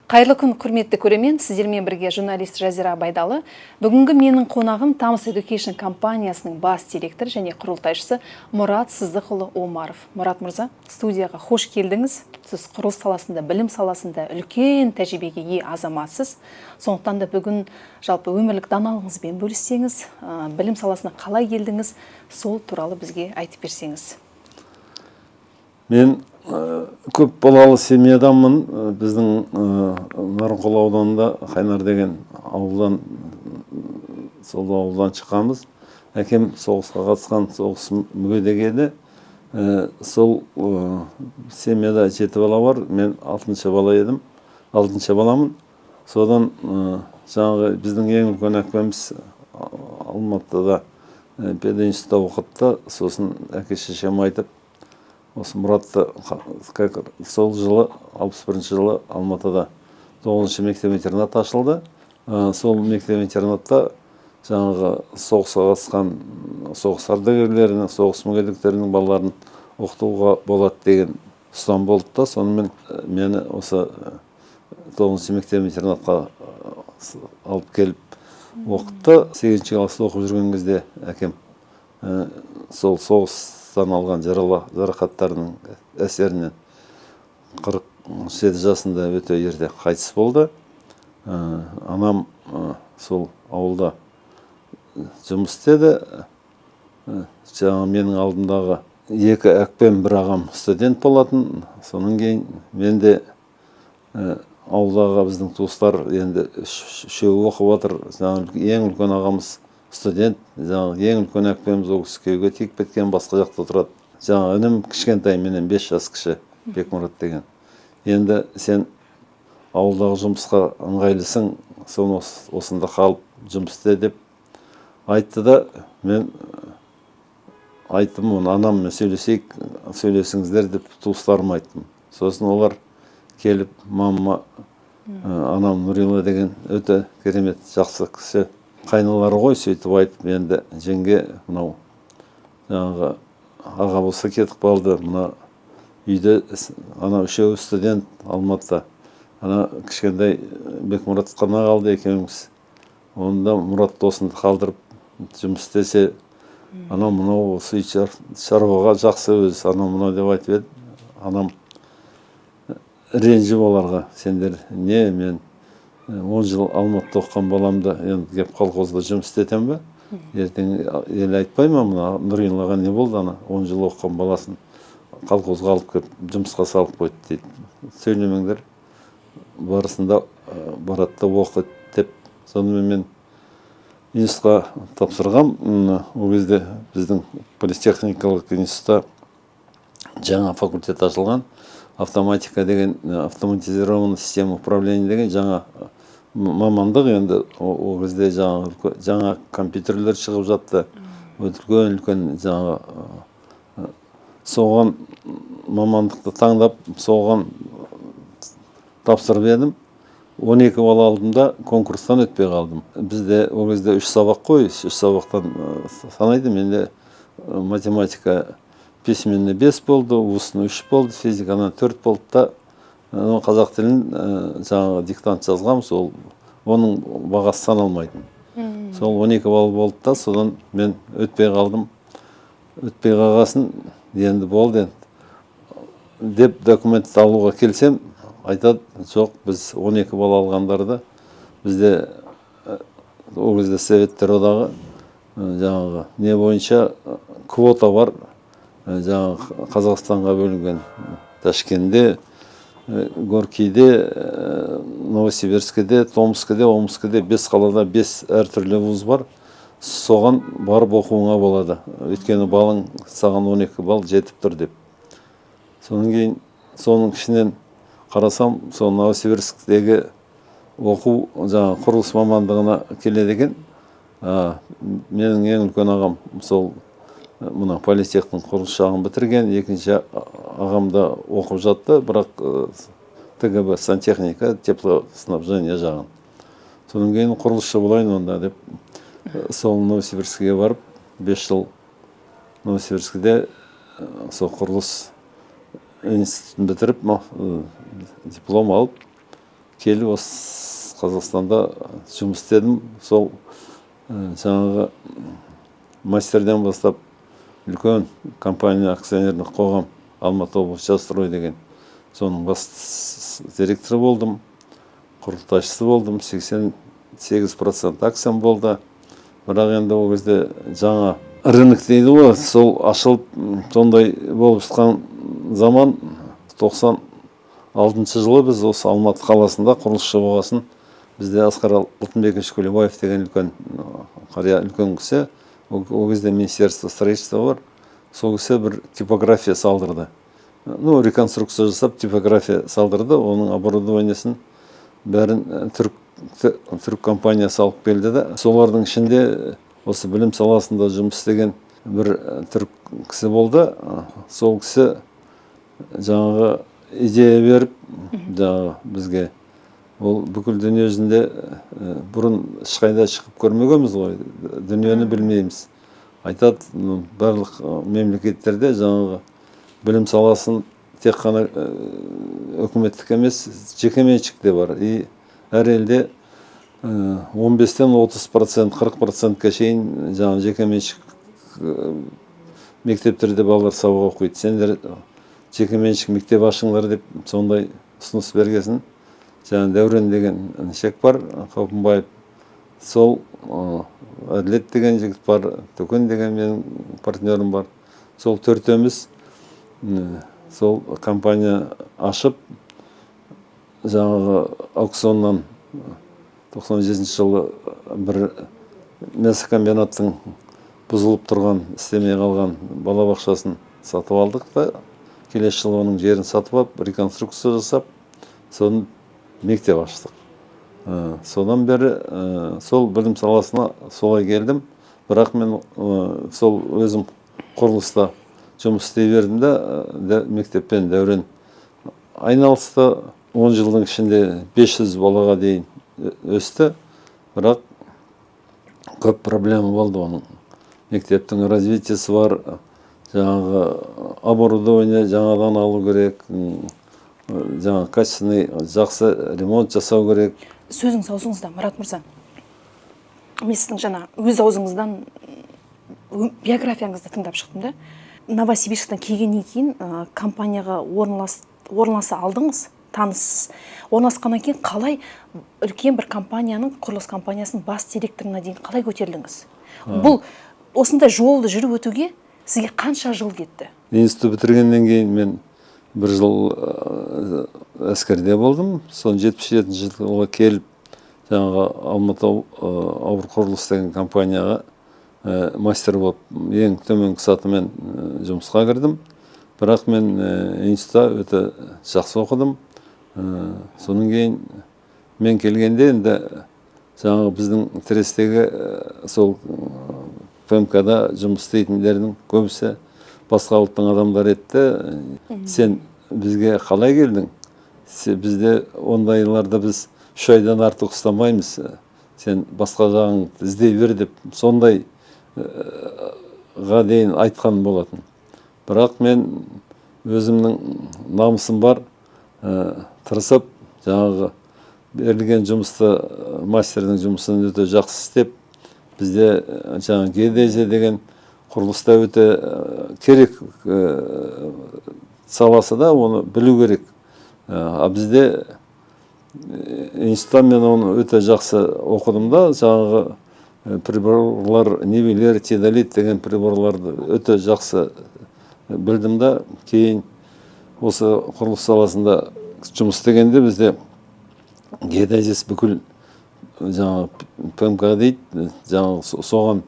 Қайырлы күн, құрметті көрермен, сіздермен бірге журналист Жазира Байдалы. Бүгінгі менің қонағым Тамыз Education компаниясының бас директоры және құрылтайшысы Мұрат Сыздықұлы Омаров. Мұрат мырза, студияға қош келдіңіз. Сіз құрылыс саласында, білім саласында үлкен тәжірибеге ие азаматсыз. Сондықтан да бүгін жалпы өмірлік даналығыңызбен бөліссеңіз, білім саласына қалай келдіңіз, сол туралы бізге айтып берсеңіз. Мен көп балалы семьядамын. Біздің Нарынқол ауданында Қайнар деген ауылдан, сол ауылдан шыққанбыз. Әкем соғысқа қатысқан, соғыс мүгедек еді. Сол семьяда 7 бала бар. Мен 6-шы бала едім. 6-шы баламын. Содан жаңағы біздің ең үлкен әкеміз Алматыда пединститутта оқытты. Сосын әке-шешем айтып, осы Мұратты сол жылы 61-ші жылы Алматыда 9-шы мектеп-интернат ашылды. Сол мектеп-интернатта жаңағы соғысқа қатысқан соғыс ардагерлерінің, соғыс мүгедектерінің балаларын оқытуға болады деген ұстам болды да, сонымен мені осы 9-шы мектеп-интернатқа алып келіп оқытты. 8-ші класста оқып жүрген кезде әкем сол соғыстан алған жарақаттарының әсерінен 47 жасында өте ерте қайтыс болды. Анам сол ауылда жұмыс істеді. Жаңа менің алдымдағы 2 әпкем, 1 ағам студент болатын. Соның кейін мен де ауылдағы біздің туыстар енді 3-еуі оқып отыр. Ең үлкен ағамыз студент, ең үлкен әпкеміз ол күйеуге тиіп кеткен, басқа жақта тұрады. Інім кішкентай, менен 5 жас кіші, Бекмұрат деген. Енді сен ауылдағы жұмысқа ыңғайлысың, соны осында қалып жұмыс істе деп айтты да, мен айттым, оны анаммен сөйлесіңіздер деп туыстарыма айттым. Сосын олар келіп, мамама, анам Нұрила деген өте керемет жақсы кісі, қайналары ғой, сөйтіп айтып, енді жеңге мынау жаңағы аға болса кетіп қалды, мына үйде ана 3-еуі студент Алматыда, ана кішкентай Бекмұрат қана қалды екеуміз. Онда Мұрат осында қалдырып жұмыс істесе, анау мынау осы шаруаға жақсы өз, анау мынау деп айтып еді. Анам ренжіп оларға, сендер не, мен 10 жыл Алматыда оқыған баламды енді кеп колхозда жұмыс істетем бе? Ертең ел айтпай ма, мына Нұрилаға не болды, ана 10 жыл оқыған баласын колхозға алып кеп жұмысқа салып қойды дейді. Сөйлемеңдер, барысында баратта оқы деп. Сонымен мен институтқа тапсырғам. Ол кезде біздің политехникалық институтта жаңа факультет ашылған. Автоматика деген, автоматизированный система управления деген жаңа мамандық. Енді ол кезде жаңа компьютерлер шығып жатты. Үлкен жаңа соған мамандықты таңдап, соған тапсырып едім. 12 бала алдымда конкурстан өтпей қалдым. Бізде ол кезде 3 сабақ қой, 3 сабақтан санайды. Менде математика письменный 5 болды, устный 3 болды, физикадан 4 болды да, қазақ тілін жаңағы диктант жазғам, сол оның бағасы саналмайтын. Сол 12 бал болды да, содан мен өтпей қалдым. Өтпей қалғасын, енді болды деп документ алуға келсем, айтады, жоқ, біз 12 бал алғандарды, бізде ол кезде Советтер одағы жаңағы не бойынша квота бар, жаңағы Қазақстанға бөлінген Ташкентте, Горкийде, Новосибирскіде, Томскіде, Омскіде 5 қалада 5 әртүрлі вуз бар. Соған барып оқуыңа болады. Өйткені балың саған 12 бал жетіп тұр деп. Соның кейін, соның ішінен қарасам, сол Новосибирскідегі оқу жаңағы құрылыс мамандығына келеді екен. Менің ең үлкен ағам сол мына политехтің құрылыс жағын бітірген, екінші ағам да оқып жатты, бірақ ТГБ сантехника, теплоснабжение жағын. Соның кейін құрылысшы болайын онда деп, сол Новосибирскіге барып, 5 жыл Новосибирскіде сол құрылыс институтын бітіріп, диплом алып, келіп осы Қазақстанда жұмыс істедім. Сол жаңағы мастерден бастап үлкен компания акционерлік қоғам Алматы облысы Жасстрой деген соның бас директоры болдым, құрылтайшысы болдым, 88% акциям болды. Бірақ енді ол кезде жаңа рынок дейді ғой, сол ашылып сондай болып жатқан заман 96 жылы біз осы Алматы қаласында құрылысшы болғасын бізде Асқар Алтынбекович Кулебаев деген үлкен кісі, ол кезде Министерство строительства бар, сол кісі бір типография салдырды. Реконструкция жасап типография салдырды, оның оборудованиясын бәрін түрік компаниясы алып келді да. Солардың ішінде осы білім саласында жұмыс істеген бір түрік кісі болды. Сол кісі жаңағы идея беріп, жаңағы бізге ол бүкіл дүние жүзінде бұрын ешқайда шығып көрмегенбіз ғой, дүниені білмейміз. Айтады, барлық мемлекеттерде жаңағы білім саласын тек қана үкіметтік емес, жекеменшікте бар. И әр елде 15-тен 30%, 40%-қа шейін жаңағы жекеменшік мектептерде балалар сабақ оқиды. Сендер жекеменшік мектеп ашыңдар деп сондай ұсыныс бергесін. Жаңағы Дәурен деген шек бар, Қопынбаев. Сол Әділет деген жігіт бар, Төкен деген менің партнерім бар. Сол төртеуміз сол компания ашып, жаңағы аукционнан 97 жылы бір мясокомбинаттың бұзылып тұрған, істемей қалған балабақшасын сатып алдық та, келесі жылы оның жерін сатып алып, реконструкция жасап, соны мектеп аштық. Содан бері сол білім саласына солай келдім. Бірақ мен сол өзім құрылыста жұмыс істей бердім да, мектеппен Дәурен айналысты. 10 жылдың ішінде 500 балаға дейін өсті. Бірақ көп проблема болды оның. Мектептің развитиесі бар, жаңағы оборудование жаңадан алу керек, жаңағы качественный жақсы ремонт жасау керек. Сөзіңіз аузыңызда, Мұрат мырза. Мен сіздің жаңа өз аузыңыздан биографияңызды тыңдап шықтым да. Новосибирсктен келгеннен кейін компанияға орналаса алдыңыз, таныссыз. Орналасқаннан кейін қалай үлкен бір компанияның, құрылыс компаниясының бас директорына дейін қалай көтерілдіңіз? Бұл осындай жолды жүріп өтуге сізге қанша жыл кетті? Институт бітіргеннен кейін мен бір жыл әскерде болдым. Сон 77 жылға келіп, жаңағы Алматы ауыр құрылыс деген компанияға мастер болып, ең төменгі сатымен жұмысқа кірдім. Бірақ мен институтта өте жақсы оқыдым. Соның кейін мен келгенде енді жаңағы біздің Терестегі сол ПМК-да жұмыс істейтіндердің көбісі басқа ұлттың адамдар етті. Сен бізге қалай келдің? Бізде ондайларды біз 3 айдан артық ұстамаймыз. Сен басқа жағыңды іздей бер деп сондай дейін айтқан болатын. Бірақ мен өзімнің намысым бар, тырысып, жаңағы берілген жұмысты, мастердің жұмысын өте жақсы істеп, бізде жаңағы геодезия деген құрылыста өте керек саласы да, оны білу керек. Бізде институттан мен оны өте жақсы оқыдым да, жаңағы приборлар, нивелер, теодолит деген приборларды өте жақсы білдім да. Кейін осы құрылыс саласында жұмыс істегенде бізде геодезиясы бүкіл жаңағы ПМК дейді, жаңағы соған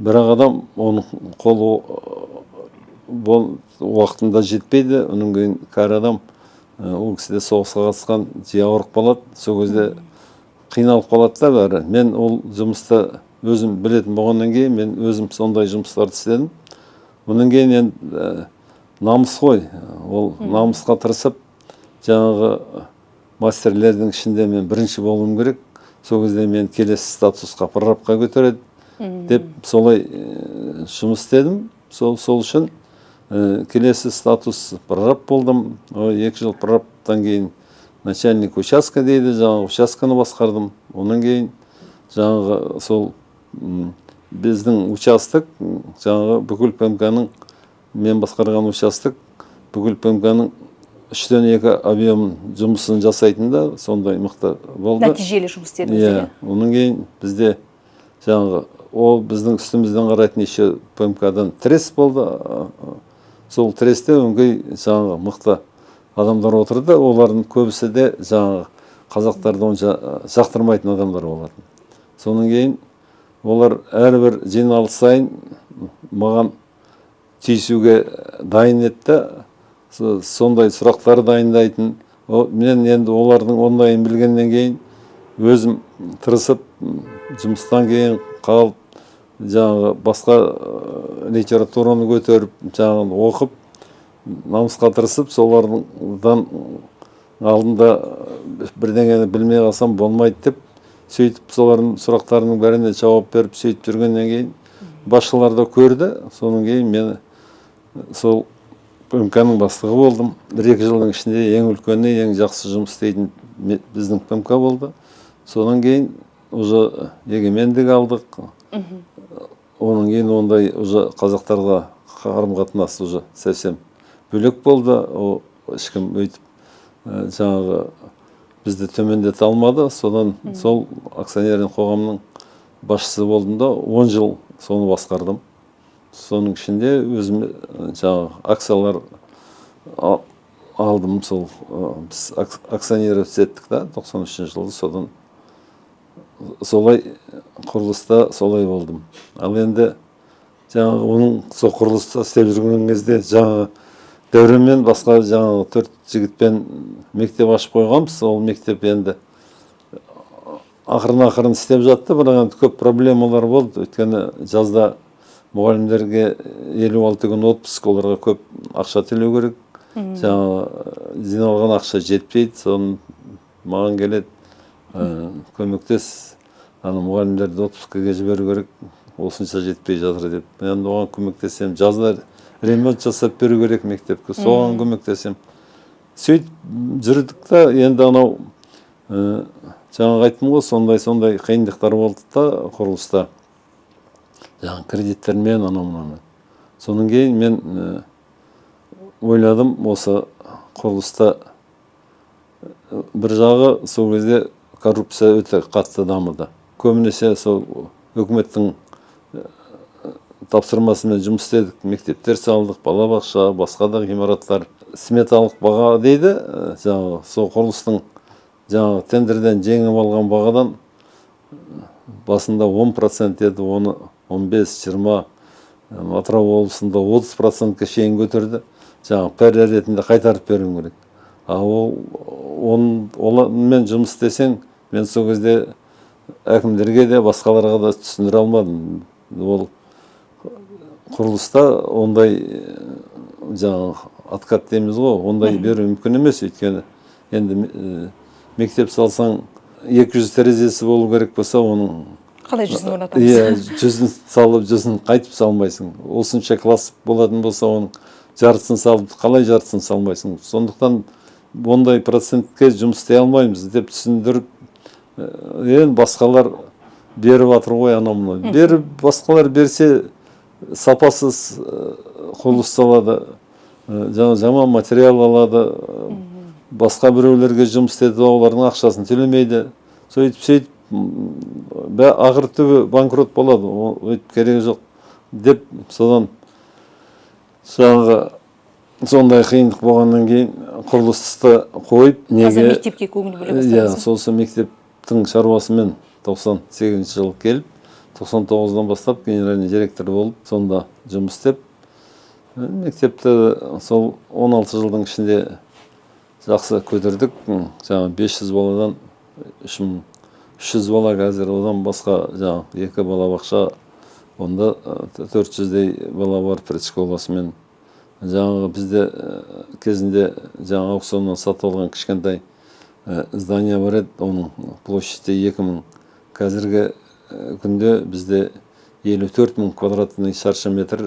бірақ адам оның қолы уақытында жетпейді. Оның кейін кәрі адам, ол кісіде соғысқа қатысқан, жиі ауырып қалады. Сол кезде қиналып қалады да бәрі. Мен ол жұмысты өзім білетін болғаннан кейін мен өзім сондай жұмыстарды істедім. Онан кейін енді намыс қой. Ол намысқа тырысып, жаңағы мастерлердің ішінде мен бірінші болуым керек. Сол кезде мен келесі статусқа, прорабқа көтереді деп солай жұмыс істедім. Сол үшін келесі статус прораб болдым. 2 жыл прорабтан кейін начальник участка дейді, жаңағы участканы басқардым. Онан кейін жаңағы сол біздің участок, жаңағы бүкіл ПМК-ның, мен басқарған участок, бүкіл ПМК-ның 3-2 объем жұмысын жасайтында сондай мықты болды. Нәтижелі жұмыс істедіңіз. Онан кейін бізде жаңағы ол біздің үстімізден қарайтын еще ПМК-дан трес болды. Сол тресте өңгей жаңағы мықты адамдар отырды. Олардың көбісі де жаңағы қазақтарды онша жақтырмайтын адамдар болатын. Соның кейін олар әрбір жиналыс сайын маған тиісуге дайын етті. Сондай сұрақтар дайындайтын. Мен енді олардың ондайын білгеннен кейін өзім тырысып жұмыстан кейін қалып жаңағы басқа литератураны көтеріп жаңағы оқып намысқа тырысып солардан алдында бірдеңені білмей қалсам болмайды деп сөйтіп солардың сұрақтарының бәріне жауап беріп сөйтіп жүргеннен кейін басшылар да көрді. Соның кейін мен сол ПМК-ның бастығы болдым. 1-2 жылдың ішінде ең үлкені, ең жақсы жұмыс істейтін біздің ПМК болды. Содан кейін уже егемендік алдық. Оның кейін ондай уже қазақтарға қарым-қатынас уже совсем бөлек болды. Ешкім өйтіп жаңағы бізді төмендете алмады. Содан сол акционерлік қоғамның басшысы болдым да 10 жыл соны басқардым. Соның ішінде өзім жаңағы акциялар алдым. Сол біз акционер еттік та 93 жылы. Содан солай құрылыста солай болдым. Ал енді жаңағы оның сол құрылыста істеп жүрген кезде жаңағы Дәуремен басқа жаңағы 4 жігітпен мектеп ашып қойғанбыз. Ол мектеп енді ақырын істеп жатты, бірақ көп проблемалар болды. Өйткені жазда мұғалімдерге 56 күн отпуск, оларға көп ақша төлеу керек. Жаңағы жиналған ақша жетпейді. Соны маған келеді, көмектес, мұғалімдерді отпускіге жіберу керек, осынша жетпей жатыр деп. Мен оған көмектесем, жазда ремонт жасап беру керек мектепке, соған көмектесем. Сөйтіп жүрдік та, енді анау жаңағы айттым ғой, сондай қиындықтар болды да құрылыста. Жаңағы кредиттермен, анау-мынаумен. Соның кейін мен ойладым, осы құрылыста бір жағы сол кезде коррупция өте қатты дамыды. Көбінесе сол үкіметтің тапсырмасымен жұмыс істедік. Мектептер салдық, балабақша, басқа да ғимараттар. Сметалық баға дейді, жаңағы сол құрылыстың жаңағы тендерден жеңіп алған бағадан басында 10% еді, оны 15-20, Атырау облысында 30%-ке шейін көтерді. Жаңағы пәре ретінде қайтарып беру керек. Олармен жұмыс істесең, мен сол кезде әкімдерге де басқаларға да түсіндіре алмадым. Ол құрылыста ондай жаңағы откат дейміз ғой, ондай беру мүмкін емес. Өйткені енді мектеп салсаң 200 терезесі болу керек болса, оның қалай жүзін орнатамыз? Жүзін салып, жүзін қайтып салмайсың. Осынша класс болатын болса, оның жартысын салып, қалай жартысын салмайсың. Сондықтан ондай процентке жұмыс істей алмаймыз деп түсіндіріп, басқалар беріп атыр ғой, анау-мынау. Беріп, басқалар берсе сапасыз құрылыс салады, жаман материал алады, басқа біреулерге жұмыс істеді, олардың ақшасын төлемейді. Сөйтіп, ақыр түбі банкрот болады, өйтіп керегі жоқ деп, содан жаңағы сондай қиындық болғаннан кейін құрылысты қойып, қазір мектепке көңіл бөле бастадыңыз. Сосы мектептің шаруасымен 98 жылы келіп, 99-дан бастап генеральный директор болып, сонда жұмыс істеп, мектепті сол 16 жылдың ішінде жақсы көтердік. Жаңағы 500 баладан 300 бала қазір, одан басқа жаңағы 2 балабақша, онда 400-дей бала бар предшколасымен. Жаңағы бізде кезінде жаңағы аукционнан сатып алған кішкентай здания бар еді, оның площади 2000. Қазіргі күнде бізде 54.000 квадратный шаршы метр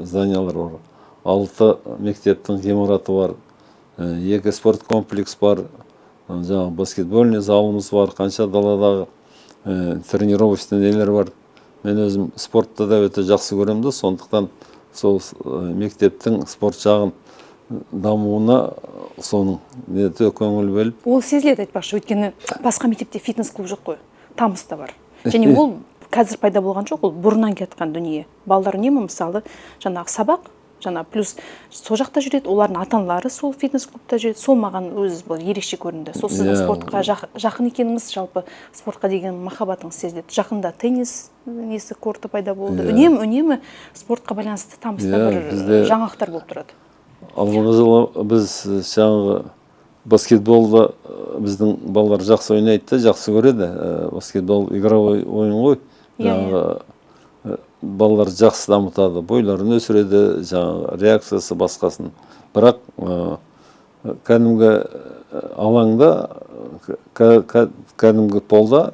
зданиялар бар. 6 мектептің ғимараты бар, 2 спорт комплекс бар, жаңағы баскетбольный залымыз бар, қанша даладағы тренировочный нелер бар. Мен өзім спортты да өте жақсы көремін де, сондықтан сол мектептің спорт жағын дамуына соның өте көңіл бөліп. Ол сезіледі айтпақшы, өйткені басқа мектепте фитнес-клуб жоқ қой, Тамызда бар. Және ол қазір пайда болған жоқ, ол бұрыннан кеткен дүние. Балалар үнемі мысалы жаңағы сабақ, плюс сол жақта жүреді, олардың ата-аналары сол фитнес-клубта жүреді. Сол маған өз бұл ерекше көрінді. Сол сіздің спортқа жақын екеніңіз, жалпы спортқа деген махаббатыңыз сезіледі. Жақында теннис несі корты пайда болды. Үнемі спортқа байланысты Тамызда бір жаңалықтар болып тұрады. Алдыңғы жылы біз жаңағы баскетболда біздің балалар жақсы ойнайды, жақсы көреді. Баскетбол игровой ойын ғой. Жаңағы балалар жақсы дамытады, бойларын өсіреді, жаңағы реакциясы басқасын. Бірақ кәдімгі алаңда, кәдімгі полда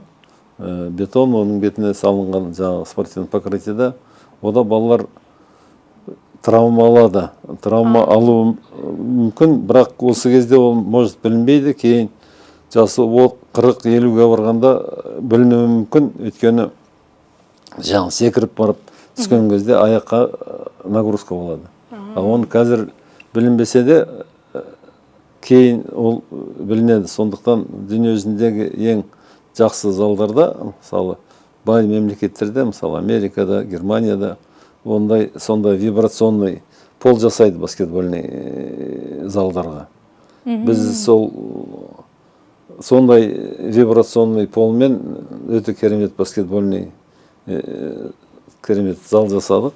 бетон, оның бетіне салынған жаңағы спортивный покрытиеда, ода балалар травма алады. Травма алуы мүмкін, бірақ осы кезде ол может білінбейді, кейін жасы 40-50-ге барғанда білінуі мүмкін, өйткені жаңағы секіріп барып түскен кезде аяққа нагрузка болады. Оны қазір білінбесе де кейін ол білінеді. Сондықтан дүние жүзіндегі ең жақсы залдарда, мысалы бай мемлекеттерде, мысалы Америкада, Германияда сондай вибрационный пол жасайды баскетбольный залдарға. Біз сондай вибрационный полмен өте керемет баскетбольный керемет зал жасадық.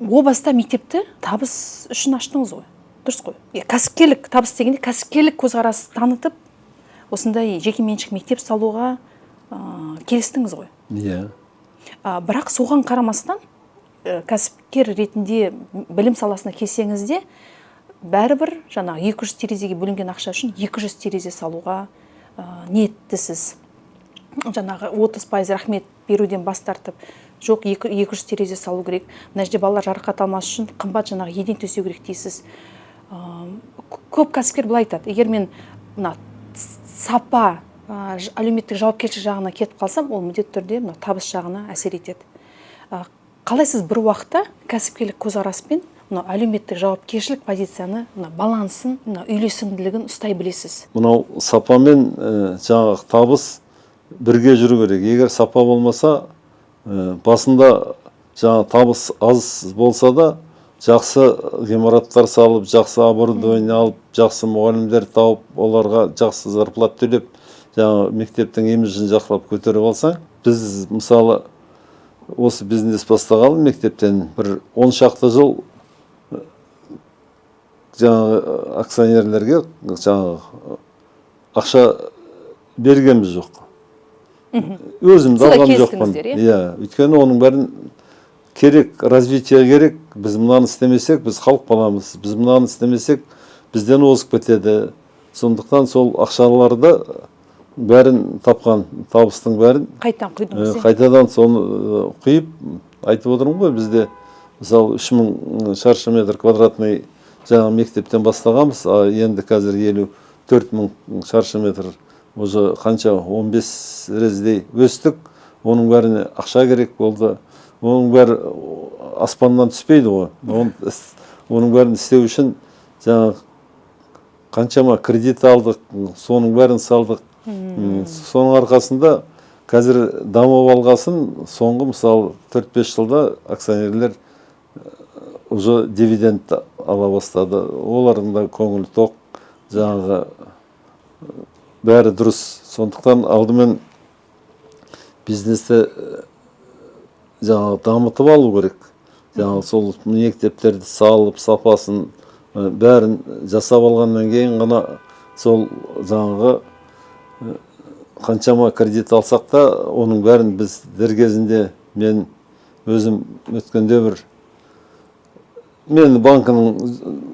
О баста мектепті табыс үшін аштыңыз ғой, дұрыс қой. Кәсіпкерлік, табыс дегенде кәсіпкерлік көзқарас танытып, осындай жеке меншік мектеп салуға келістіңіз ғой. Бірақ соған қарамастан кәсіпкер ретінде білім саласына келсеңізде, бәрібір жаңағы 200 терезеге бөлінген ақша үшін 200 терезе салуға ниеттісіз. Жаңағы 30% рахмет беруден бас тартып, жоқ 200 терезе салу керек. Мына жерде балалар жарақат алмас үшін қымбат жаңағы еден төсеу керек дейсіз. Көп кәсіпкер былай айтады, егер мен сапа, әлеуметтік жауапкершілік жағына кетіп қалсам, ол міндетті түрде табыс жағына әсер етеді. Қалай сіз бір уақытта кәсіпкерлік көзқараспен әлеуметтік жауапкершілік позицияны, балансын, үйлесімділігін ұстай білесіз? Мынау сапамен жаңағы табыс бірге жүру керек. Егер сапа болмаса, басында жаңа табыс аз болса да, жақсы ғимараттар салып, жақсы оборудование алып, жақсы мұғалімдер тауып, оларға жақсы зарплат төлеп, жаңа мектептің имиджін жақсылап көтеріп алсаң, біз мысалы осы бизнес бастағалы мектептен бір 10 шақты жыл жаңағы акционерлерге жаңағы ақша бергенбіз жоқ. Өзімді алған жоқпын. Өйткені оның бәрін керек, развитие керек. Біз мынаны істемесек, біз халық баламыз. Біз мынаны істемесек, бізден озып кетеді. Сондықтан сол ақшаларды бәрін тапқан, табыстың бәрін қайтадан соны құйып, айтып отырмын ғой, бізде мысалы 3000 шаршы метр квадратный жаңа мектептен бастағанбыз, енді қазір 54.000 шаршы метр уже қанша 15 рездей өстік. Оның бәріне ақша керек болды. Оның бәрі аспаннан түспейді ғой. Оның бәрін істеу үшін жаңа қаншама кредит алдық, соның бәрін салдық. Соның арқасында қазір дамып алғасын, соңғы мысалы 4-5 жылда акционерлер уже дивиденд ала бастады. Олардың да көңілі тоқ, жаңағы бәрі дұрыс. Сондықтан алдымен бизнесті жаңағы дамытып алу керек. Жаңағы сол мектептерді салып, сапасын бәрін жасап алғаннан кейін ғана сол жаңағы қаншама кредит алсақ та, оның бәрін біз дер кезінде, мен өзім өткенде бір мен банкінің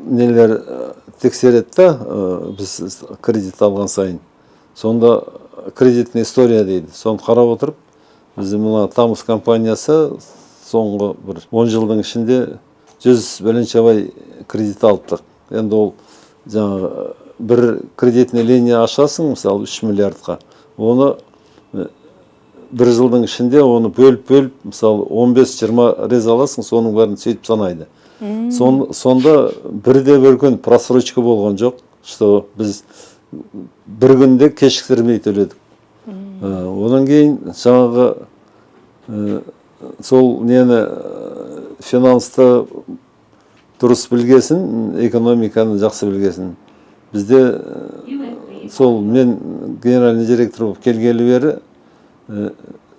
нелер тексереді да, біз кредит алған сайын. Сонда кредитная история дейді. Соны қарап отырып, біздің мына Тамыз компаниясы соңғы бір 10 жылдың ішінде 100 бәленшебай кредит алыптық. Енді ол жаңағы бір кредитный линия ашасың, мысалы 3 миллиардқа. Оны бір жылдың ішінде оны бөліп, мысалы 15-20 рез аласың, соның бәрін сөйтіп санайды. Сонда бірде-бір күн просрочка болған жоқ, что біз бір күнде кешіктірмей төледік. Одан кейін жаңағы сол нені финансты дұрыс білгесін, экономиканы жақсы білгесін. Бізде сол мен генеральный директор болып келгелі бері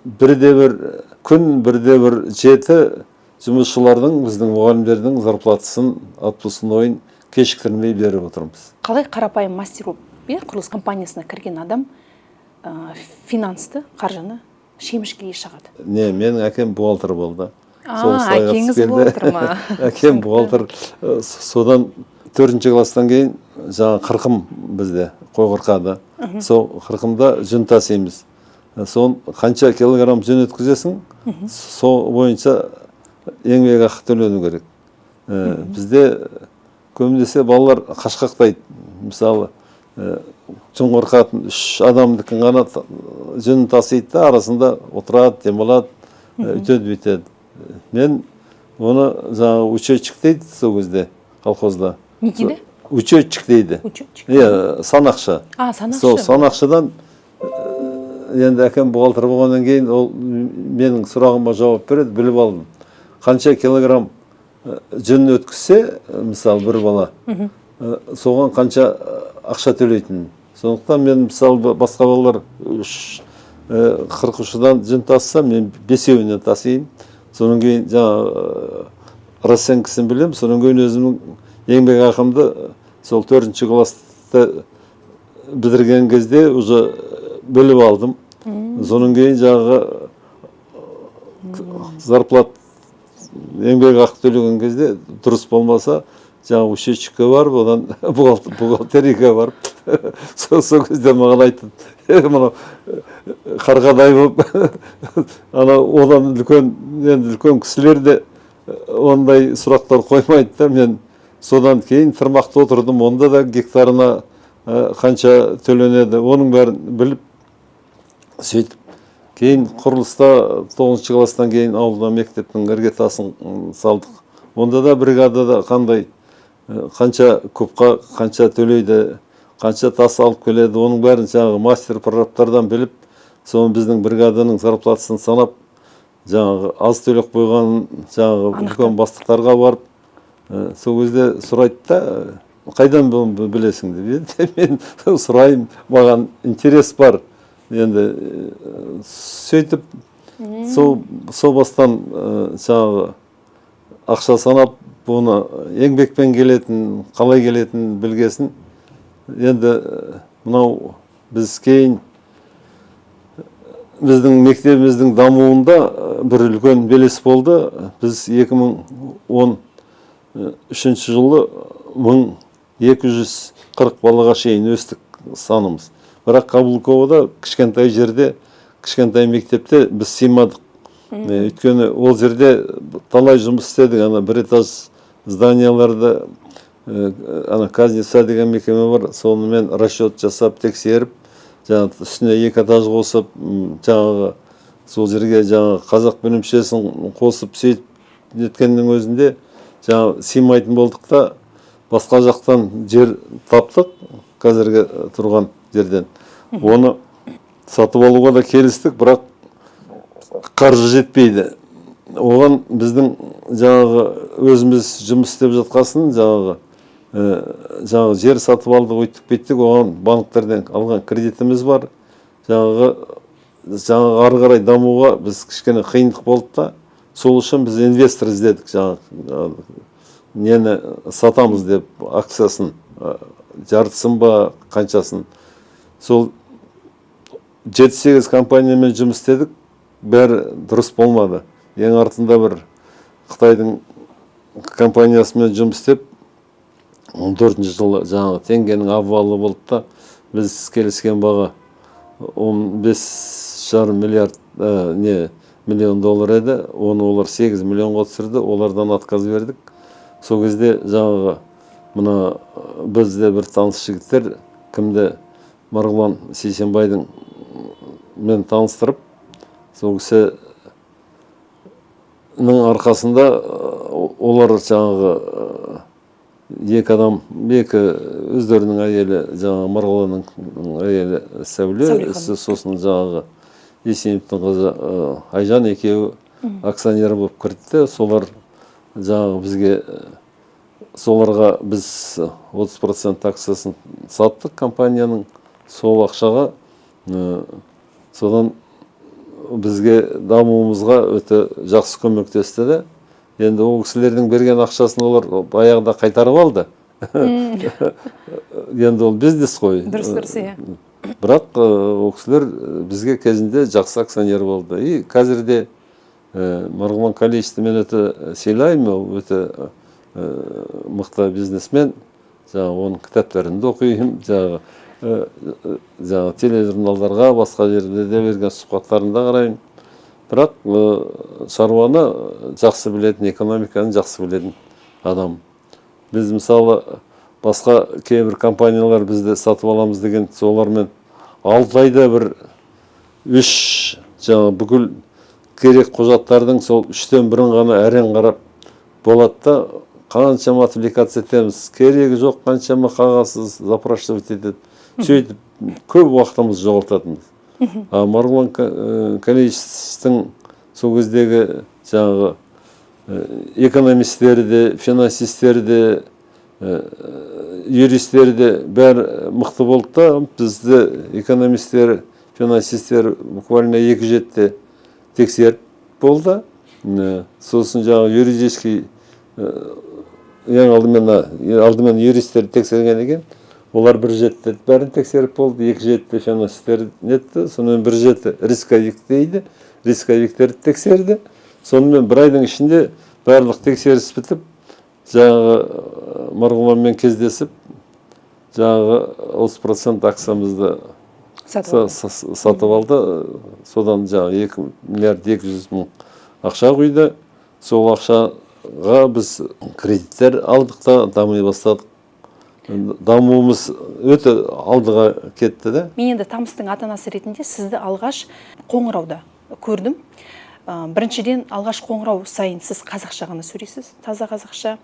бірде-бір күн, бірде-бір жеті жұмысшылардың, біздің мұғалімдердің зарплатасын, отпускын ойын кешіктірмей беріп отырмыз. Қалай қарапайым мастер болып, құрылыс компаниясына кірген адам финансты, қаржыны шемішкеге шығады? Не, менің әкем бухгалтер болды. Әкеңіз бухгалтер ма? Әкем бухгалтер. Содан 4-ші класстан кейін жаңа қырқым бізде қойғырқады. Сол қырқымда жүн тасимыз. Сон қанша килограмм жүн өткізесің, сол бойынша еңбек ақы төлену керек. Бізде көбінесе балалар қашқақтайды. Мысалы, жүн қорқатын 3 адамдыкін ғана жүн тасиды да, арасында отырады, демалады, өтеді-бүйтеді. Мен оны жаңағы учетчик дейді сол кезде колхозда. Не дейді? Учетчик дейді. Санақшы. Санақшы. Сол санақшыдан енді әкем бухгалтер болғаннан кейін ол менің сұрағыма жауап береді, біліп алдым. Қанша килограмм жүн өткізсе, мысалы бір бала, соған қанша ақша төлейтін. Сондықтан мен мысалы басқа балалар 43-дан жүн тасса, мен 5-еуінен тасиын. Соның кейін жаңа расценкісін білем, соның кейін өзімнің еңбек ақымды сол 4-ші класты бітірген кезде уже біліп алдым. Соның кейін жаңағы зарплат еңбек ақы төлеген кезде дұрыс болмаса, жаңағы учетчикке барып, одан бухгалтерияға барып, сол кезде маған айтты, мынау қарғадай болып, одан үлкен кісілер де ондай сұрақтар қоймайды да, мен содан кейін тұрмақты отырдым, онда да гектарына қанша төленеді, оның бәрін біліп, сөйтіп. Кейін құрылыста 9-ші класстан кейін ауылда мектептің іргетасын салдық. Онда да бригадада қанша көпқа қанша төлейді, қанша тас алып келеді, оның бәрін жаңағы мастер прорабтардан біліп, соны біздің бригаданың зарплатасын санап, жаңағы аз төлеп қойған жаңағы үлкен бастықтарға барып, сол кезде сұрайды да, қайдан білесің деп. Мен сұрайым, маған интерес бар. Енді сөйтіп, сол бастан жаңағы ақша санап, бұны еңбекпен келетін, қалай келетін білгесін. Енді мынау біз кейін біздің мектебіміздің дамуында бір үлкен белес болды. Біз 2013 жылы 1240 балаға шейін өстік санымыз. Бірақ Қабылковада кішкентай жерде, кішкентай мектепте біз сыймадық. Өйткені ол жерде талай жұмыс істедік, бір этаж зданияларды, казница деген мекеме бар, сонымен расчет жасап, тексеріп, үстіне 2 этаж қосып, сол жерге қазақ бөлімшесін қосып сөйтіп неткеннің өзінде сыймайтын болдық та, басқа жақтан жер таптық, қазіргі тұрған жерден. Оны сатып алуға да келістік, бірақ қаржы жетпейді. Оған біздің өзіміз жұмыс істеп жатқасын, жер сатып алдық, өйттік беттік, оған банктерден алған кредитіміз бар. Ары қарай дамуға біз кішкене қиындық болды да, сол үшін біз инвестор іздедік, нені сатамыз деп, акциясын, жартысын ба, қаншасын. Сол 7-8 компаниямен жұмыс істедік, бәрі дұрыс болмады. Ең артында бір Қытайдың компаниясымен жұмыс істеп, 14-ші жылы теңгенің обвалы болды да, біз келіскен баға 15,5 миллион доллар еді, оны олар 8 миллионға түсірді, олардан отказ бердік. Сол кезде мына бізде бір таныс жігіттер кімді Марғұлан Сейсенбайдың мен таныстырып, сол кісінің арқасында олар жаңағы екі адам, екі өздерінің әйелі, жаңағы Марғұланның әйелі Сәуле, сосын жаңағы Есеневтің қызы Айжан екеуі акционер болып кірді. Солар жаңағы бізге, соларға біз 30% акциясын саттық компанияның. Сол ақшаға содан бізге дамуымызға өте жақсы көмектесті де. Енді ол кісілердің берген ақшасын олар баяғыда қайтарып алды. Енді ол бизнес қой. Дұрыс, иә. Бірақ ол кісілер бізге кезінде жақсы акционер болды. И қазірде Марғұлан Қалиевті мен өте сыйлаймын, ол өте мықты бизнесмен. Жаңағы оның кітаптарын да оқимын, жаңағы тележурналдарға, басқа жерде де берген сұхбаттарында қараймын. Бірақ шаруаны жақсы білетін, экономиканы жақсы білетін адам. Біз мысалы басқа кейбір компаниялар бізде сатып аламыз деген солармен 6 айда бір 3 жаңағы бүкіл керек құжаттардың сол 3-тен 1-ін ғана әрең қарап болады да, қаншама аппликация етеміз, керегі жоқ, қаншама қағазсыз запрашивать етеді. Сөйтіп көп уақытымыз жоғалтатынбыз. Марғұлан Қалиевтің сол кездегі жаңағы экономистері де, финансистері де, юристері де бәрі мықты болды да, бізді экономистері, финансистері буквально 2 жетте тексеріп болды. Сосын жаңағы юридический ең алдымен юристер тексерген екен. Олар 1 жетте бәрін тексеріп болды, 2 жетте финансистер нетті, сонымен 1 жетте рисковик дейді, рисковиктерді тексерді. Сонымен 1 айдың ішінде барлық тексеріс бітіп, жаңағы Марғұланмен кездесіп, жаңағы 30% акциямызды сатып алды. Содан жаңағы 2 миллиард 200 мың ақша құйды. Сол ақшаға біз кредиттер алдық та дамый бастадық. Дамуымыз өте алдыға кетті де. Мен енді Тамыстың ата-анасы ретінде сізді алғаш қоңырауда көрдім. Біріншіден алғаш қоңырау сайын сіз қазақша ғана сөйлейсіз, таза қазақша.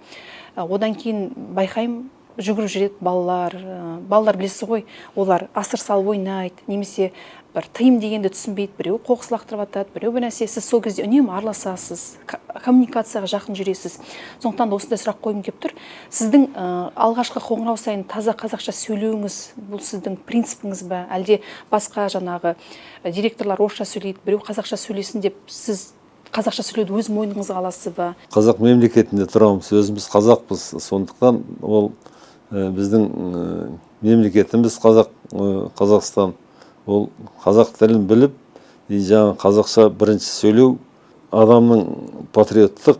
Одан кейін байқаймын, жүгіріп жүреді балалар білесіз ғой, олар асыр салып ойнайды, немесе бір тыйым дегенді түсінбейді, біреу қоқыс лақтырып атады, біреу бір нәрсе. Сіз сол кезде үнемі араласасыз, коммуникацияға жақын жүресіз. Сондықтан да осындай сұрақ қойғым келіп тұр. Сіздің алғашқы қоңырау сайын таза қазақша сөйлеуіңіз, бұл сіздің принципіңіз бе, әлде басқа жаңағы директорлар орысша сөйлейді, біреу қазақша сөйлесін деп сіз қазақша сөйлеуді өз мойныңызға аласыз ба? Қазақ мемлекетінде тұрамыз, өзіміз қазақпыз, сондықтан ол біздің мемлекетіміз Қазақстан. Ол қазақ тілін біліп, жаңа қазақша бірінші сөйлеу адамның патриоттық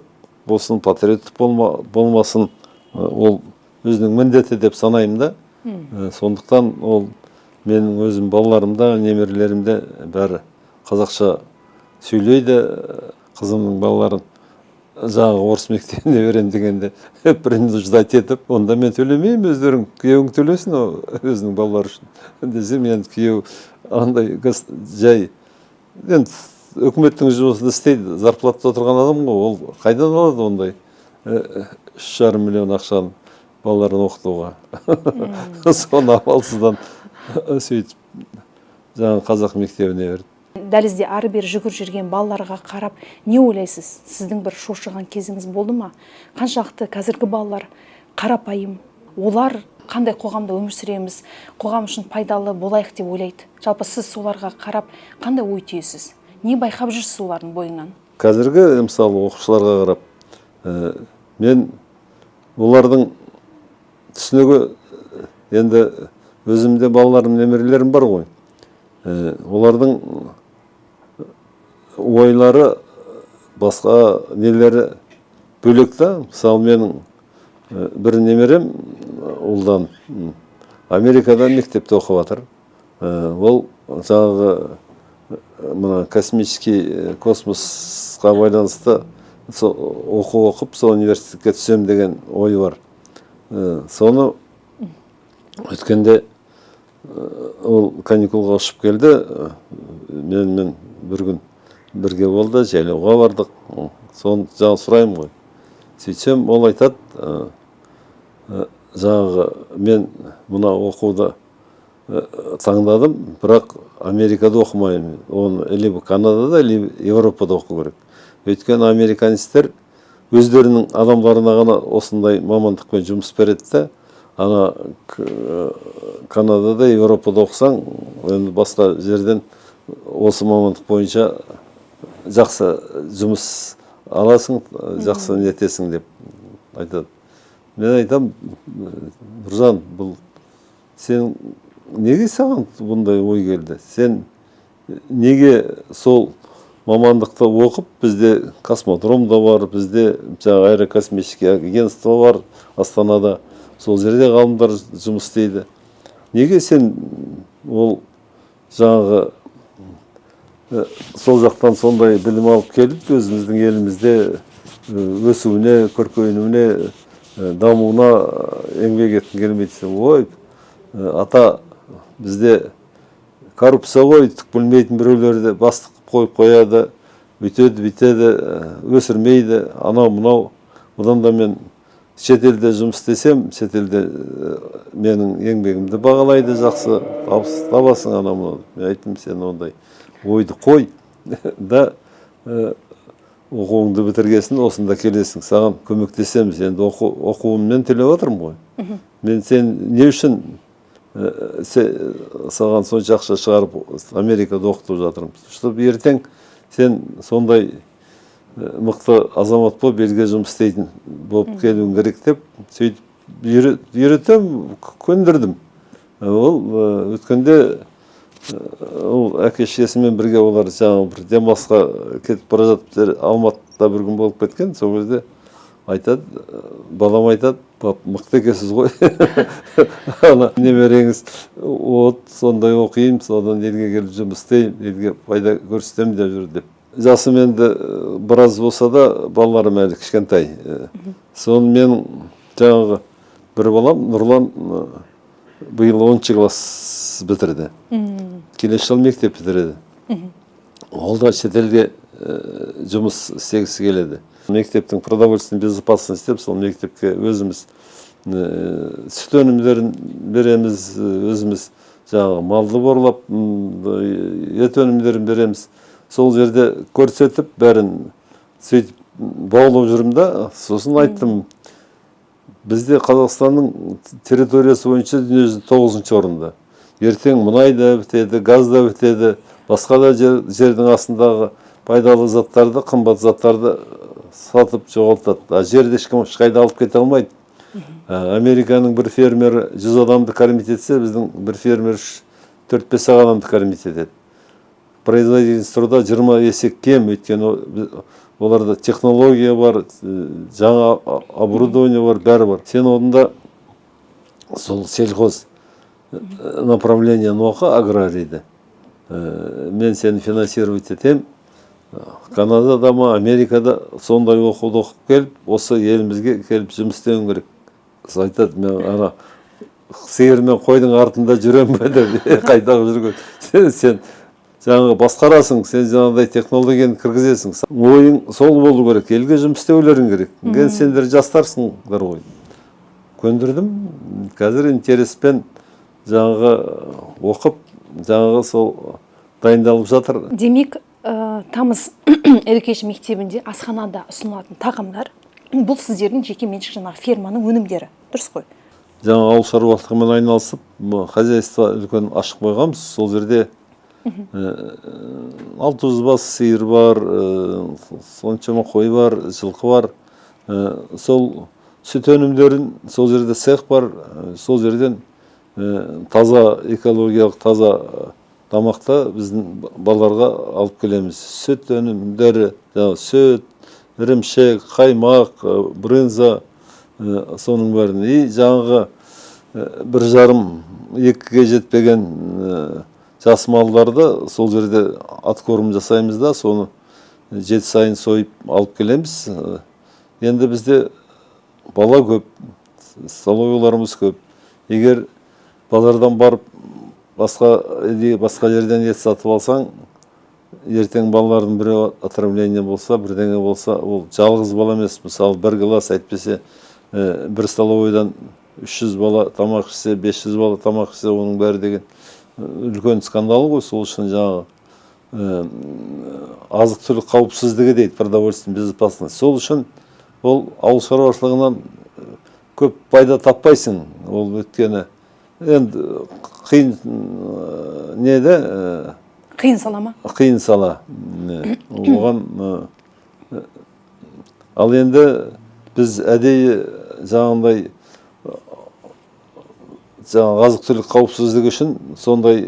болсын, патриоттық болмасын, ол өзінің міндеті деп санаймын да. Сондықтан ол менің өзім балаларымда, немерелерімде бәрі қазақша сөйлейді. Қызымның балаларын жаңағы орыс мектебіне берем дегенде принуждать етіп, онда мен төлемеймін, өздерің күйеуің төлесін өзінің балалары үшін. Десем, енді күйеу андай жай, енді үкіметтің жұмысын істейді, зарплатта отырған адам ғой, ол қайдан алады ондай 3,5 миллион ақшаны балаларын оқытуға. Соны амалсыздан сөйтіп жаңағы қазақ мектебіне берді. Дәлізде ары-бері жүгіріп жүрген балаларға қарап не ойлайсыз? Сіздің бір шошыған кезіңіз болды ма? Қаншалықты қазіргі балалар қарапайым, олар қандай қоғамда өмір сүреміз, қоғам үшін пайдалы болайық деп ойлайды. Жалпы сіз соларға қарап қандай ой түйесіз? Не байқап жүрсіз олардың бойынан? Қазіргі мысалы оқушыларға қарап, мен олардың түсінігі, енді өзімде балаларым, немерелерім бар ғой. Олардың ойлары басқа нелері бөлек та. Мысалы менің бір немерем ұлдан Америкада мектепте оқып жатыр. Ол жаңағы мына космический космосқа байланысты оқу оқып, сол университетке түсем деген ой бар. Соны Өткенде ол каникулға ұшып келді. Мен бір күн бірге болды, жайлауға бардық. Соны жаңа сұраймын ғой. Сөйтсем, ол айтады, жаңағы мен мына оқуды таңдадым, бірақ Америкада оқымаймын. Оны либо Канадада, либо Европада оқу керек. Өйткені американецтер өздерінің адамдарына ғана осындай мамандықпен жұмыс береді де, ана Канадада, Европада оқысаң, енді басқа жерден осы мамандық бойынша жақсы жұмыс аласың, жақсы нетесің деп айтады. Мен айтам, Нұржан, бұл сен неге саған бұндай ой келді? Сен неге сол мамандықты оқып, бізде космодром да бар, бізде аэрокосмический агентство бар Астанада, сол жерде ғалымдар жұмыс істейді. Неге сен ол жаңағы сол жақтан сондай білім алып келіп, өзіміздің елімізде өсуіне, көркеюіне, дамуына еңбек еткің келмейді? Ой, ата, бізде коррупция ғой, түк білмейтін біреулерді бастық қойып қояды, бүйтеді, өсірмейді, анау-мынау. Одан да мен шетелде жұмыс істесем, шетелде менің еңбегімді бағалайды, жақсы табасың, анау-мынау. Мен айттым, сен ондай ойды қой, да оқуыңды бітіргесін, осында келесің, саған көмектесеміз. Енді оқуыммен төлеп отырмын ғой. Мен сен не үшін саған сонша ақша шығарып Америкада оқытып жатырмыз? Чтобы ертең сен сондай мықты азамат болып, елге жұмыс істейтін болып келуің керек деп, сөйтіп үйретем, көндірдім. Ол өткенде ол әке-шешесімен бірге олар жаңағы бір демалысқа кетіп бара жатып, Алматыда бір күн болып кеткен. Сол кезде айтады, балам айтады, пап, мықты екенсіз ғой. Ана немереңіз сондай оқиын, содан елге келіп жұмыс істейін, елге пайда көрсетемін деп жүр деп. Жасым енді біраз болса да, балаларым әлі кішкентай. Соны мен жаңағы бір балам, Нұрлан, биыл 10 класс бітірді. Келесі жыл мектеп бітіреді. Ол да шетелге жұмыс істегісі келеді. Мектептің продовольственной безопасности деп, сол мектепке өзіміз сүт өнімдерін береміз, өзіміз жаңағы малды борлап, ет өнімдерін береміз. Сол жерде көрсетіп, бәрін сөйтіп баулып жүрмін да, сосын айттым, бізде Қазақстанның территориясы бойынша дүниежүзінде 9-шы орында. Ертең мұнай да бітеді, газ да бітеді, басқа да жердің астындағы пайдалы заттарды, қымбат заттарды сатып жоғалтады. Жерді ешкім ешқайда алып кете алмайды. Американың бір фермері 100 адамды кормить етсе, біздің бір фермер 4-5 адамды кормить етеді. Производительность труда 20 есе кем, өйткені оларда технология бар, жаңа оборудование бар, бәрі бар. Сен онда сол сельхоз направлениені оқы, аграрийді. Мен сені финансировать етем. Канадада ма, Америкада сондай оқуды оқып келіп, осы елімізге келіп жұмыс істеуің керек. Айтады, мен ана сиыр мен қойдың артында жүрем бе деп, қайдағы жүрген. Сен жаңағы басқарасың, сен жаңағыдай технологияны кіргізесің. Ойың сол болу керек, елге жұмыс істеулерің керек. Сендер жастарсыңдар ғой. Көндірдім, қазір интереспен жаңағы оқып, жаңағы сол дайындалып жатыр. Демек, Тамыз Education мектебінде асханада ұсынылатын тағамдар, бұл сіздердің жеке меншік жаңағы ферманың өнімдері, дұрыс қой? Жаңа ауыл шаруашылығымен айналысып, хозяйство үлкен ашық қойғанбыз. Сол жерде 600 бас сиыр бар, соншама қой бар, жылқы бар. Сол сүт өнімдерін, сол жерде цех бар, сол жерден таза, экологиялық таза тамақта біздің балаларға алып келеміз. Сүт өнімдері, сүт, ірімшік, қаймақ, брынза, соның бәрін. И жаңағы 1,5-2-ге жетпеген жас малдарды сол жерде откорм жасаймыз да, соны 7 сайын сойып алып келеміз. Енді бізде бала көп, столовыйларымыз көп. Егер базардан барып басқа жерден ет сатып алсаң, ертең балалардың біреу отравление болса, бірдеңе болса, ол жалғыз бала емес. Мысалы, бір класс әйтпесе, бір столовойдан 300 бала тамақ ішсе, 500 бала тамақ ішсе, оның бәрі деген үлкен скандал ғой. Сол үшін жаңағы азық-түлік қауіпсіздігі дейді, продовольственная безопасность. Сол үшін ол ауыл шаруашылығынан көп пайда таппайсың. Ол өткені енді қиын неде? Қиын сала ма? Қиын сала. Оған ал енді біз әдейі жаңағындай азық-түлік қауіпсіздігі үшін сондай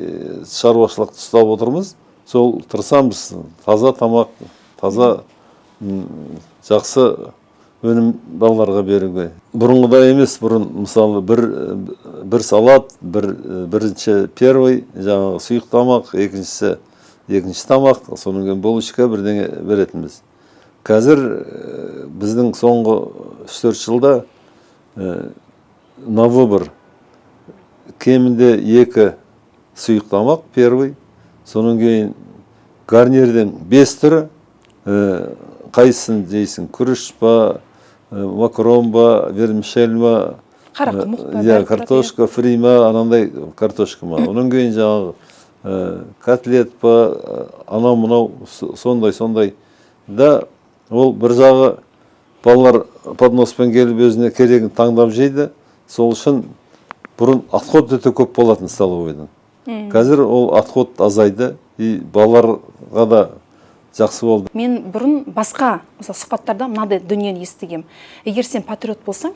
шаруашылықты ұстап отырмыз. Сол тырысамыз таза тамақ, таза жақсы өнім балаларға беруге. Бұрынғыдай емес, бұрын мысалы бір салат, бірінші первый жаңағы сұйық тамақ, екінші тамақ, содан кейін булочка бірдеңе беретінбіз. Қазір біздің соңғы 3-4 жылда на выбор кемінде 2 сұйық тамақ, первый, содан кейін гарнирден 5 түрі, қайсысын жейсің, күріш па, макарон ба, вермишель ма, картошка фри ма, анандай картошка ма. Онан кейін жаңағы котлет па, анау-мынау сондай. Да, ол бір жағы балалар подноспен келіп өзіне керегін таңдап жейді. Сол үшін бұрын отход өте көп болатын столовойдан. Қазір ол отход азайды, и балаларға да жақсы болды. Мен бұрын басқа сұхбаттарда мынадай дүниені естігем. Егер сен патриот болсаң,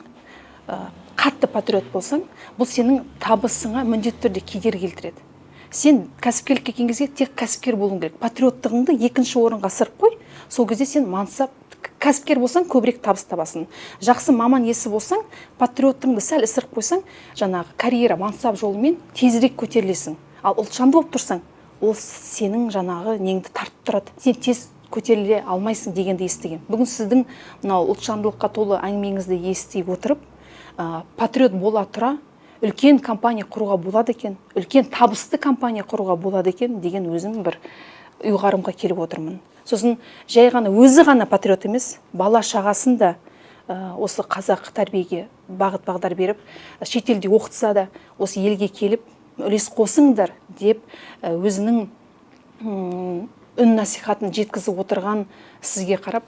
қатты патриот болсаң, бұл сенің табысыңа міндетті түрде кедергі келтіреді. Сен кәсіпкерлікке келген кезде тек кәсіпкер болуың керек. Патриоттығыңды екінші орынға сырып қой. Сол кезде сен мансап, кәсіпкер болсаң, көбірек табыс табасың. Жақсы маман иесі болсаң, патриоттығыңды сәл ысырып қойсаң, жаңағы карьера мансап жолымен тезірек көтерілесің. Ал ұлтжанды болып тұрсаң, ол сенің жаңағы неңді тартып тұрады. Сен тез көтеріле алмайсың дегенді естіген. Бүгін сіздің мынау ұлтжандылыққа толы әңгімеңізді ести отырып, патриот бола тұра, үлкен компания құруға болады екен, үлкен табысты компания құруға болады екен деген өзім бір ұйғарымға келіп отырмын. Сосын жай ғана өзі ғана патриот емес, бала шағасын да осы қазақ тәрбиеге бағыт-бағдар беріп, шетелде оқытса да осы елге келіп үлес қосыңдар деп өзінің үн насихатын жеткізіп отырған сізге қарап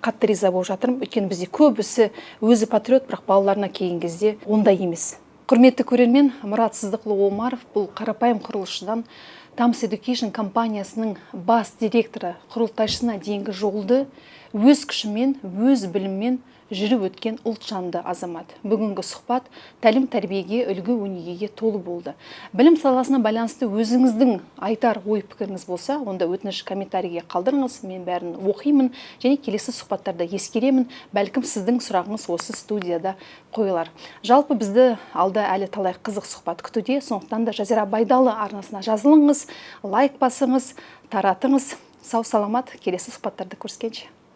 қатты риза болып жатырмын. Өйткені бізде көбісі өзі патриот, бірақ балаларына келген кезде ондай емес. Құрметті көрермен, Мұрат Сыздықұлы Омаров бұл қарапайым құрылысшыдан Тамс Education компаниясының бас директоры, құрылтайшысына дейінгі жолды өз күшімен, өз біліммен жүріп өткен ұлтжанды азамат. Бүгінгі сұхбат тәлім-тәрбиеге, үлгі-өнегеге толы болды. Білім саласына байланысты өзіңіздің айтар ой пікіріңіз болса, онда өтініш комментарийге қалдырыңыз, мен бәрін оқимын және келесі сұхбаттарда ескеремін. Бәлкім сіздің сұрағыңыз осы студияда қойылар. Жалпы бізді алда әлі талай қызық сұхбат күтуде, сондықтан да Жазира Байдалы арнасына жазылыңыз, лайк басыңыз, таратыңыз. Сау саламат, келесі сұхбаттарда көріскенше.